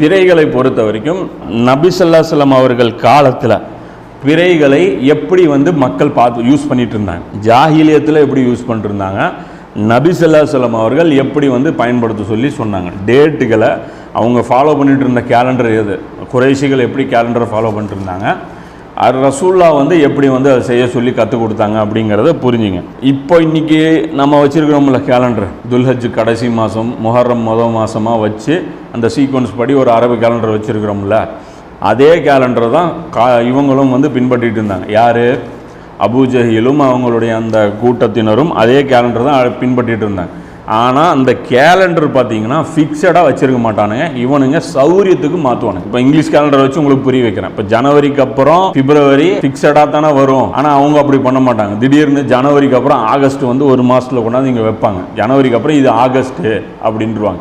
பிறைகளை பொறுத்த வரைக்கும் நபி ஸல்லல்லாஹு அலைஹி வஸல்லம் அவர்கள் காலத்தில் பிறைகளை எப்படி மக்கள் பார்த்து யூஸ் பண்ணிட்டு இருந்தாங்க, ஜாஹிலியத்தில் எப்படி யூஸ் பண்ணிட்டு இருந்தாங்க, நபி ஸல்லல்லாஹு அலைஹி வஸல்லம் அவர்கள் எப்படி பயன்படுத்த சொல்லி சொன்னாங்க. டேட்டுகளை அவங்க ஃபாலோ பண்ணிட்டு இருந்த கேலண்டர் எது, குறைஷிகள் எப்படி கேலண்டரை ஃபாலோ பண்ணிட்டு இருந்தாங்க, ரசூல்லா எப்படி அதை செய்ய சொல்லி கற்றுக் கொடுத்தாங்க அப்படிங்கிறத புரிஞ்சுங்க. இப்போ இன்றைக்கி நம்ம வச்சுருக்கிறோம்ல கேலண்டர், துல்ஹஜ் கடைசி மாதம், முஹர்ரம் முதல் மாதமாக வச்சு அந்த சீக்வன்ஸ் படி ஒரு அரபு கேலண்டர் வச்சுருக்கிறோம்ல, அதே கேலண்டர் தான் இவங்களும் பின்பற்றிட்டு இருந்தாங்க. யார்? அபூஜஹிலும் அவங்களுடைய அந்த கூட்டத்தினரும் அதே கேலண்டர் தான் பின்பற்றிட்டு இருந்தாங்க. ஆனால் அந்த கேலண்டர் பார்த்தீங்கன்னா ஃபிக்ஸடாக வச்சுருக்க மாட்டானுங்க, இவனுங்க சௌரியத்துக்கு மாற்றுவானுங்க. இப்போ இங்கிலீஷ் கேலண்டர் வச்சு உங்களுக்கு புரிய வைக்கிறேன். இப்போ ஜனவரிக்கு அப்புறம் பிப்ரவரி ஃபிக்ஸடாக தானே வரும், ஆனால் அவங்க அப்படி பண்ண மாட்டாங்க. திடீர்னு ஜனவரிக்கு அப்புறம் ஆகஸ்ட் ஒரு மாதத்தில் கொண்டாந்து இங்கே வைப்பாங்க. ஜனவரிக்கு அப்புறம் இது ஆகஸ்ட்டு அப்படின்ட்டுருவாங்க.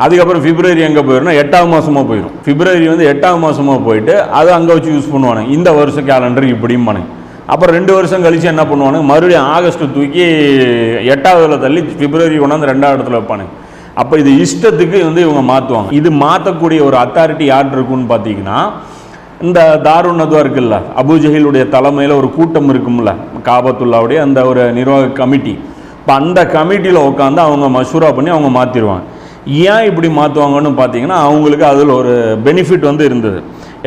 அதுக்கப்புறம் பிப்ரவரி எங்கே போயிடும்னா 8ஆவது மாதமாக போயிடும். பிப்ரவரி 8ஆவது மாதமாக போயிட்டு அதை அங்கே வச்சு யூஸ் பண்ணுவானுங்க. இந்த வருஷம் கேலண்டர் இப்படியும் பண்ணுங்க. அப்புறம் 2 வருஷம் கழிச்சு என்ன பண்ணுவானுங்க, மறுபடியும் ஆகஸ்ட்டு தூக்கி 8ஆவதுல தள்ளி பிப்ரவரி கொண்டாந்து 2ஆவது இடத்துல வைப்பானுங்க. அப்போ இது இஷ்டத்துக்கு இவங்க மாற்றுவாங்க. இது மாற்றக்கூடிய ஒரு அத்தாரிட்டி யார் இருக்குன்னு பார்த்தீங்கன்னா, இந்த தாருன் நதுவா இருக்குல்ல, அபூஜஹிலுடைய தலைமையில் ஒரு கூட்டம் இருக்கும்ல, காபத்துல்லாவுடைய அந்த ஒரு நிர்வாக கமிட்டி. இப்போ அந்த கமிட்டியில் உட்காந்து அவங்க மஷூரா பண்ணி அவங்க மாற்றிடுவாங்க. ஏன் இப்படி மாற்றுவாங்கன்னு பார்த்தீங்கன்னா, அவங்களுக்கு அதில் ஒரு பெனிஃபிட் இருந்தது.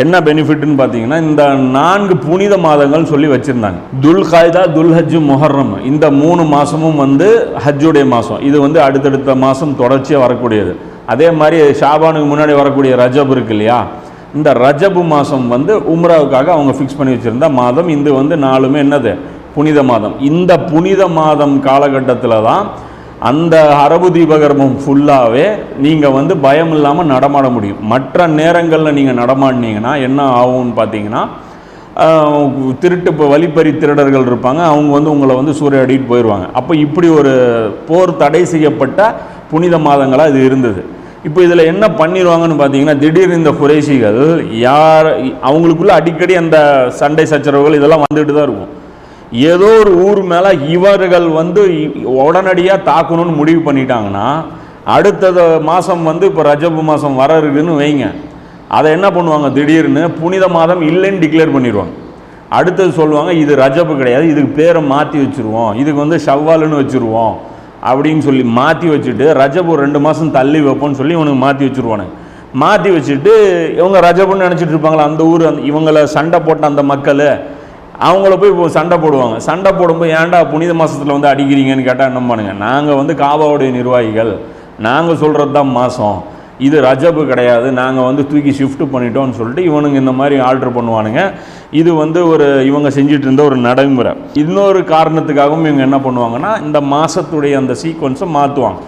என்ன பெனிஃபிட்னு பார்த்தீங்கன்னா, இந்த 4 புனித மாதங்கள் சொல்லி வச்சுருந்தாங்க. துல்காய்தா, துல்ஹஜ், முஹர்ரம், இந்த 3 மாதமும் ஹஜ்ஜுடைய மாதம். இது அடுத்தடுத்த மாதம் தொடர்ச்சியாக வரக்கூடியது. அதே மாதிரி ஷாபானுக்கு முன்னாடி வரக்கூடிய ரஜப் இருக்கு இல்லையா, இந்த ரஜபு மாதம் உம்ராவுக்காக அவங்க ஃபிக்ஸ் பண்ணி வச்சுருந்த மாதம். இது 4மே என்னது, புனித மாதம். இந்த புனித மாதம் காலகட்டத்தில் தான் அந்த அரபு தீபகற்பம் ஃபுல்லாகவே நீங்கள் பயம் இல்லாமல் நடமாட முடியும். மற்ற நேரங்களில் நீங்கள் நடமாடினீங்கன்னா என்ன ஆகும்னு பார்த்தீங்கன்னா, இப்போ வழிப்பறி திருடர்கள் இருப்பாங்க, அவங்க உங்களை சூறையாடிட்டு போயிடுவாங்க. அப்போ இப்படி ஒரு போர் தடை செய்யப்பட்ட புனித மாதங்களாக இது இருந்தது. இப்போ இதில் என்ன பண்ணிடுவாங்கன்னு பார்த்தீங்கன்னா, திடீர்னு இந்த குறைஷிகள் அவங்களுக்குள்ள அடிக்கடி அந்த சண்டை சச்சரவுகள் இதெல்லாம் வந்துட்டு தான் இருக்கும். ஏதோ ஒரு ஊர் மேலே இவர்கள் உடனடியாக தாக்கணும்னு முடிவு பண்ணிட்டாங்கன்னா, அடுத்த மாதம் இப்போ ரஜபு மாதம் வர இருக்குன்னு வைங்க, அதை என்ன பண்ணுவாங்க, திடீர்னு புனித மாதம் இல்லைன்னு டிக்ளேர் பண்ணிடுவாங்க. அடுத்தது சொல்லுவாங்க, இது ரஜபு கிடையாது, இதுக்கு பேரை மாற்றி வச்சுருவோம், இதுக்கு ஷவ்வாலுன்னு வச்சுருவோம் அப்படின்னு சொல்லி மாற்றி வச்சுட்டு, ரஜபு 2 மாதம் தள்ளி வைப்போம்னு சொல்லி இவனுக்கு மாற்றி வச்சுருவானுங்க. மாற்றி வச்சுட்டு இவங்க ரஜபுன்னு நினச்சிட்டு இருப்பாங்களா, அந்த ஊர் இவங்களை சண்டை போட்ட அந்த மக்கள் அவங்கள போய் இப்போ சண்டை போடுவாங்க. சண்டை போடும்போது ஏன்டா புனித மாதத்தில் அடிக்கிறீங்கன்னு கேட்டால் என்ன பண்ணுங்க, நாங்கள் காபாவுடைய நிர்வாகிகள், நாங்கள் சொல்கிறது தான் மாதம், இது ரஜபு கிடையாது, நாங்கள் தூக்கி ஷிஃப்ட் பண்ணிட்டோம்னு சொல்லிட்டு இவனுங்க இந்த மாதிரி ஆல்டர் பண்ணுவானுங்க. இது ஒரு இவங்க செஞ்சுட்டு இருந்த ஒரு நடைமுறை. இன்னொரு காரணத்துக்காகவும் இவங்க என்ன பண்ணுவாங்கன்னா, இந்த மாதத்துடைய அந்த சீக்வன்ஸை மாற்றுவாங்க.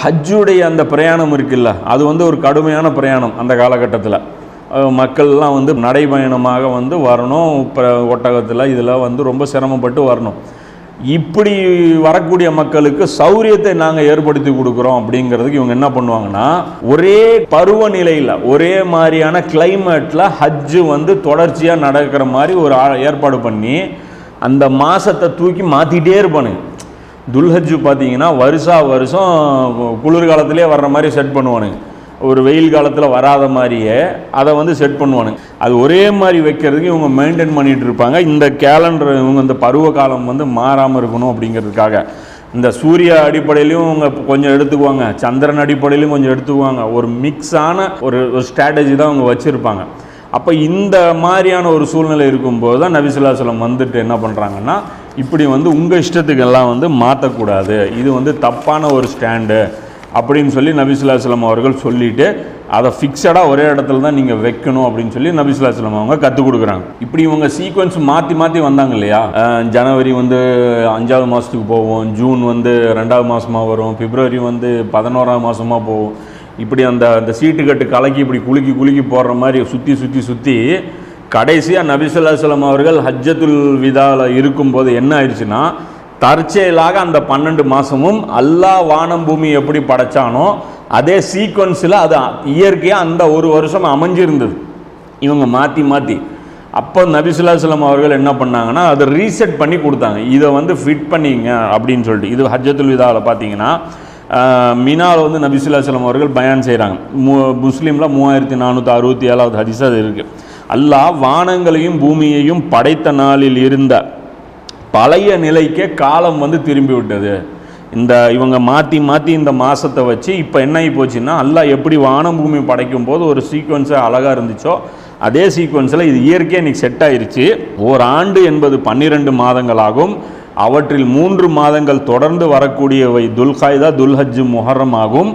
ஹஜ்ஜுடைய அந்த பிரயாணம் இருக்குல்ல, அது ஒரு கடுமையான பிரயாணம். அந்த காலகட்டத்தில் மக்கள்லாம் நடைபயணமாக வரணும், இப்போ ஒட்டகத்தில் இதில் ரொம்ப சிரமப்பட்டு வரணும். இப்படி வரக்கூடிய மக்களுக்கு சௌரியத்தை நாங்கள் ஏற்படுத்தி கொடுக்குறோம் அப்படிங்கிறதுக்கு இவங்க என்ன பண்ணுவாங்கன்னா, ஒரே பருவநிலையில் ஒரே மாதிரியான கிளைமேட்டில் ஹஜ்ஜு தொடர்ச்சியாக நடக்கிற மாதிரி ஒரு ஏற்பாடு பண்ணி அந்த மாதத்தை தூக்கி மாற்றிட்டே இருப்பானுங்க. துல்ஹஜ்ஜு பார்த்தீங்கன்னா வருஷம் குளிர்காலத்திலே வர்ற மாதிரி செட் பண்ணுவானுங்க, ஒரு வெயில் காலத்தில் வராத மாதிரியே அதை செட் பண்ணுவானுங்க. அது ஒரே மாதிரி வைக்கிறதுக்கு இவங்க மெயின்டைன் பண்ணிகிட்டு இருப்பாங்க. இந்த கேலண்டர் இவங்க இந்த பருவ காலம் மாறாமல் இருக்கணும் அப்படிங்கிறதுக்காக இந்த சூரிய அடிப்படையிலையும் இவங்க கொஞ்சம் எடுத்துக்குவாங்க, சந்திரன் அடிப்படையிலையும் கொஞ்சம் எடுத்துக்குவாங்க. ஒரு மிக்ஸான ஒரு ஸ்ட்ராட்டஜி தான் அவங்க வச்சுருப்பாங்க. அப்போ இந்த மாதிரியான ஒரு சூழ்நிலை இருக்கும்போது தான் நபி ஸல்லல்லாஹு அலைஹி வஸல்லம் என்ன பண்ணுறாங்கன்னா, இப்படி உங்கள் இஷ்டத்துக்கெல்லாம் மாற்றக்கூடாது, இது தப்பான ஒரு ஸ்டாண்டு அப்படின்னு சொல்லி நபி ஸல்லல்லாஹு அலைஹி வஸல்லம் அவர்கள் சொல்லிவிட்டு அதை ஃபிக்ஸடாக ஒரே இடத்துல தான் நீங்கள் வைக்கணும் அப்படின்னு சொல்லி நபி ஸல்லல்லாஹு அலைஹி வஸல்லம் அவங்க கற்றுக் கொடுக்குறாங்க. இப்படி இவங்க சீக்வன்ஸ் மாற்றி வந்தாங்க இல்லையா, ஜனவரி 5ஆவது மாதத்துக்கு போவோம், ஜூன் 2ஆவது மாதமாக வரும், பிப்ரவரி 11ஆவது மாதமாக போகும். இப்படி அந்த சீட்டு கட்டு கலக்கி இப்படி குலுக்கி போடுற மாதிரி சுற்றி கடைசியாக நபி ஸல்லல்லாஹு அலைஹி வஸல்லம் அவர்கள் ஹஜ்ஜத்துல் விதாவில் இருக்கும்போது என்ன ஆயிடுச்சுன்னா, தற்செயலாக அந்த 12 மாதமும் அல்லாஹ் வானம் பூமி எப்படி படைச்சானோ அதே சீக்வன்ஸில் அது இயற்கையாக அந்த ஒரு வருஷம் அமைஞ்சிருந்தது. இவங்க மாற்றி அப்போ நபி ஸல்லல்லாஹு அலைஹி வஸல்லம் அவர்கள் என்ன பண்ணாங்கன்னா, அதை ரீசெட் பண்ணி கொடுத்தாங்க. இதை ஃபிட் பண்ணிங்க அப்படின்னு சொல்லிட்டு. இது ஹஜ்ஜத்துல் விதாவில் பார்த்தீங்கன்னா மினால் வந்து நபி ஸல்லல்லாஹு அலைஹி வஸல்லம் அவர்கள் பயான் செய்கிறாங்க. முஸ்லீமில் 3467வது ஹதீஸ் அது இருக்குது. அல்லாஹ் வானங்களையும் பூமியையும் படைத்த நாளில் இருந்த பழைய நிலைக்கே காலம் வந்து திரும்பி விட்டது. இவங்க மாற்றி மாற்றி இந்த மாதத்தை வச்சு இப்போ என்ன ஆகி போச்சுன்னா, அல்லாஹ் எப்படி வானம் பூமி படைக்கும் போது ஒரு சீக்வன்ஸாக அழகாக இருந்துச்சோ அதே சீக்வன்ஸில் இது இயற்கையாக இன்றைக்கி செட் ஆயிடுச்சு. ஓர் ஆண்டு என்பது 12 மாதங்களாகும். அவற்றில் 3 மாதங்கள் தொடர்ந்து வரக்கூடியவை துல்காய்தா, துல்ஹஜ், முஹர்ரம் ஆகும்.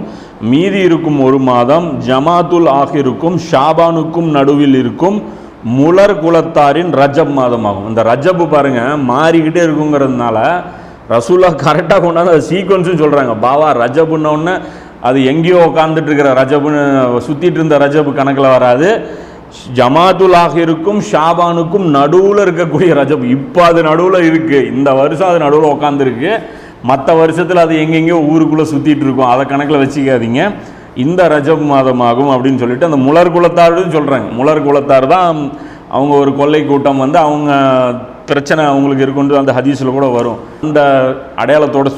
மீதி இருக்கும் ஒரு மாதம் ஜமாத்துல் ஆஹிருக்கும் ஷாபானுக்கும் நடுவில் இருக்கும் முலர் குலத்தாரின் ரஜப் மாதம் ஆகும். இந்த ரஜப் பாருங்க மாறிக்கிட்டே இருக்குங்கிறதுனால ரசூலா கரெக்டாக கொண்டாந்து அது சீக்வன்ஸும் சொல்கிறாங்க. பாவா ரஜபுன்னொன்னே அது எங்கேயோ உட்காந்துட்டு இருக்கிற ரஜபுன்னு சுற்றிட்டு இருந்த ரஜபு கணக்கில் வராது. ஜமாத்துல் ஆஹிருக்கும் ஷாபானுக்கும் நடுவில் இருக்கக்கூடிய ரஜப் இப்போ அது நடுவில் இருக்குது. இந்த வருஷம் அது நடுவில் உட்காந்துருக்கு. மற்ற வருஷத்தில் அது எங்கெங்கேயோ ஊருக்குள்ளே சுற்றிட்டு இருக்கும். அதை கணக்கில் வச்சுக்காதீங்க. இந்த ரஜப் மாதமாகும் அப்படின்னு சொல்லிட்டு அந்த முலர் குலத்தாருன்னு சொல்கிறாங்க. முலர் குலத்தார் தான் அவங்க ஒரு கொள்ளை கூட்டம் வந்து அவங்க பிரச்சனை அவங்களுக்கு இருக்குன்னு அந்த ஹதீஸில் கூட வரும். அந்த அடையாளத்தோடு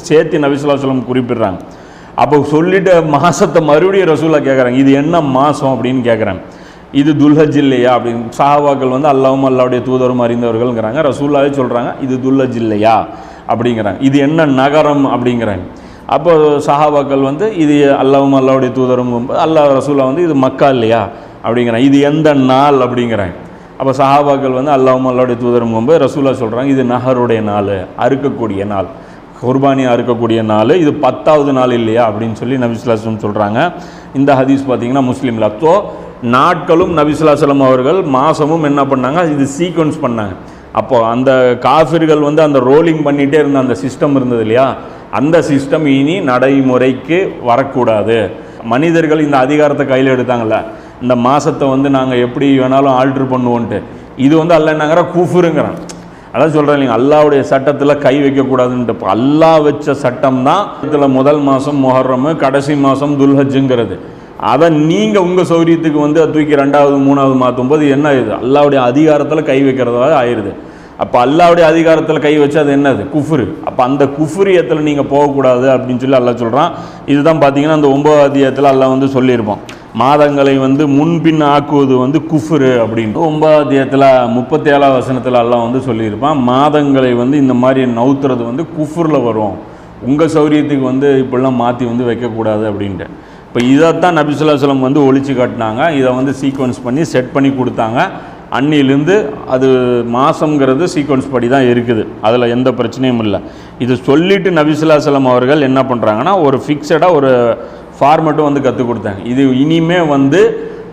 சேர்த்து நபி ஸல்லல்லாஹு அலைஹி வஸல்லம் குறிப்பிடுறாங்க. அப்போ சொல்லிட்டு மாதத்தை மறுபடியும் ரசூலா கேட்குறாங்க, இது என்ன மாதம் அப்படின்னு கேட்குறாங்க. இது துல்ஹஜ் இல்லையா அப்படின்னு. சஹாபாக்கள் வந்து அல்லாஹ்வும் அல்லாஹ்வுடைய தூதரும் அறிந்தவர்கள்ங்கிறாங்க. ரசூலாவே சொல்கிறாங்க இது துல்ஹஜ் இல்லையா அப்படிங்கிறாங்க. இது என்ன நகரம் அப்படிங்கிறாங்க. அப்போ சஹாபாக்கள் வந்து இது அல்லாஹ்வும் அல்லாஹ்வுடைய தூதரும், அல்லாஹ் ரசூலா வந்து இது மக்கா இல்லையா அப்படிங்கிறாங்க. இது எந்த நாள் அப்படிங்கிறாங்க. அப்போ சஹாபாக்கள் வந்து அல்லாஹ்வும் அல்லாஹ்வுடைய தூதரும் போது ரசூலா சொல்கிறாங்க இது நஹருடைய நாள், அறுக்கக்கூடிய நாள், குர்பானி அறுக்கக்கூடிய நாள், இது 10வது நாள் இல்லையா அப்படின்னு சொல்லி நபி ஸல்லல்லாஹு அலைஹி வஸல்லம் சொல்கிறாங்க. இந்த ஹதீஸ் பார்த்திங்கன்னா முஸ்லீமில். ஸோ நாட்களும் நபி ஸல்லல்லாஹு அலைஹி வஸல்லம் அவர்கள் மாதமும் என்ன பண்ணாங்க, இது சீக்வன்ஸ் பண்ணாங்க. அப்போது அந்த காஃபிர்கள் வந்து அந்த ரோலிங் பண்ணிகிட்டே இருந்த அந்த சிஸ்டம் இருந்தது இல்லையா, அந்த சிஸ்டம் இனி நடைமுறைக்கு வரக்கூடாது. மனிதர்கள் இந்த அதிகாரத்தை கையில் எடுத்தாங்கள்ல, இந்த மாதத்தை வந்து நாங்கள் எப்படி வேணாலும் ஆல்ட்ரு பண்ணுவோன்ட்டு, இது வந்து அல்ல என்னங்கிற கூஃபுருங்கிறான். அதான் சொல்கிறேன் இல்லைங்க, அல்லாஹ்வுடைய சட்டத்தில் கை வைக்கக்கூடாதுன்ட்டு. இப்போ அல்லாஹ் வச்ச சட்டம் தான் இதில் முதல் மாதம் முஹர்ரம், கடைசி மாதம் துல்ஹஜ்ஜுங்கிறது. அதை நீங்கள் உங்கள் சௌரியத்துக்கு வந்து தூக்கி 2வது 3வது மாற்றும் போது என்ன ஆயிடுது, அல்லாஹ்வுடைய அதிகாரத்தில் கை வைக்கிறதாக ஆயிடுது. அப்போ அல்லாஹ்வுடைய அதிகாரத்தில் கை வச்சு அது என்னது, குஃப்ரு. அப்போ அந்த குஃப்ரியத்தில் நீங்கள் போகக்கூடாது அப்படின்னு சொல்லி அல்லாஹ் சொல்கிறான். இதுதான் பார்த்தீங்கன்னா அந்த 9வது அத்தியாயத்தில் அல்லாஹ் வந்து சொல்லியிருப்போம், மாதங்களை வந்து முன்பின் ஆக்குவது வந்து குஃப்ரு அப்படின்ட்டு. 9வது அத்தியாயத்தில் 37வது வசனத்தில் அல்லாஹ் வந்து சொல்லியிருப்பான், மாதங்களை வந்து இந்த மாதிரி நவுத்துறது வந்து குஃப்ரில் வரும், உங்கள் சௌரியத்துக்கு வந்து இப்படிலாம் மாற்றி வந்து வைக்கக்கூடாது அப்படின்ட்டு. இப்போ இதைத்தான் நபி ஸல்லல்லாஹு அலைஹி வஸல்லம் வந்து ஒழிச்சு காட்டினாங்க. இதை வந்து சீக்வன்ஸ் பண்ணி செட் பண்ணி கொடுத்தாங்க. அன்னிலிருந்து அது மாதங்கிறது சீக்வன்ஸ் படி தான் இருக்குது, அதில் எந்த பிரச்சனையும் இல்லை. இது சொல்லிவிட்டு நபி ஸல்லல்லாஹு அலைஹி வஸல்லம் அவர்கள் என்ன பண்ணுறாங்கன்னா ஒரு ஃபிக்ஸடாக ஒரு ஃபார்மெட்டும் வந்து கற்றுக் கொடுத்தாங்க. இது இனிமே வந்து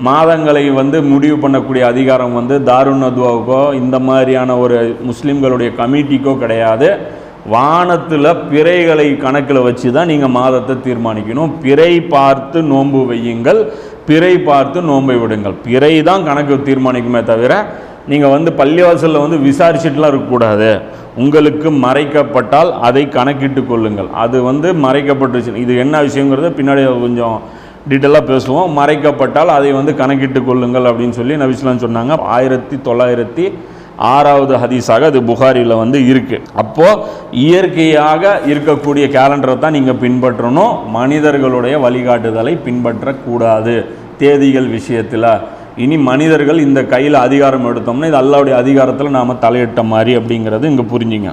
மாதங்களை வந்து முடிவு பண்ணக்கூடிய அதிகாரம் வந்து தாருன் நதுவாவுக்கோ இந்த மாதிரியான ஒரு முஸ்லீம்களுடைய கமிட்டிக்கோ கிடையாது. வானத்தில் பிறைகளை கணக்கில் வச்சு தான் நீங்கள் மாதத்தை தீர்மானிக்கணும். பிறை பார்த்து நோன்பு வையுங்கள், பிறை பார்த்து நோன்பை விடுங்கள். பிறை தான் கணக்கு தீர்மானிக்குமே தவிர நீங்கள் வந்து பள்ளிவாசலில் வந்து விசாரிச்சுட்டுலாம் இருக்கக்கூடாது. உங்களுக்கு மறைக்கப்பட்டால் அதை கணக்கிட்டு கொள்ளுங்கள். அது வந்து மறைக்கப்பட்டுருச்சு, இது என்ன விஷயங்கிறத பின்னாடி கொஞ்சம் டீட்டெயிலாக பேசுவோம். மறைக்கப்பட்டால் அதை வந்து கணக்கிட்டு கொள்ளுங்கள் அப்படின்னு சொல்லி நபி ஸல்லல்லாஹு அலைஹி வஸல்லம் சொன்னாங்க. 1906வது ஹதீஸாக அது புகாரியில் வந்து இருக்குது. அப்போது இயற்கையாக இருக்கக்கூடிய கேலண்டரை தான் நீங்கள் பின்பற்றணும், மனிதர்களுடைய வழிகாட்டுதலை பின்பற்றக்கூடாது தேதிகள் விஷயத்தில். இனி மனிதர்கள் இந்த கையில் அதிகாரம் எடுத்தோம்னா இது அல்லாஹ்வுடைய அதிகாரத்தில் நாம் தலையிட்ட மாதிரி அப்படிங்கிறது இங்கே புரிஞ்சுங்க.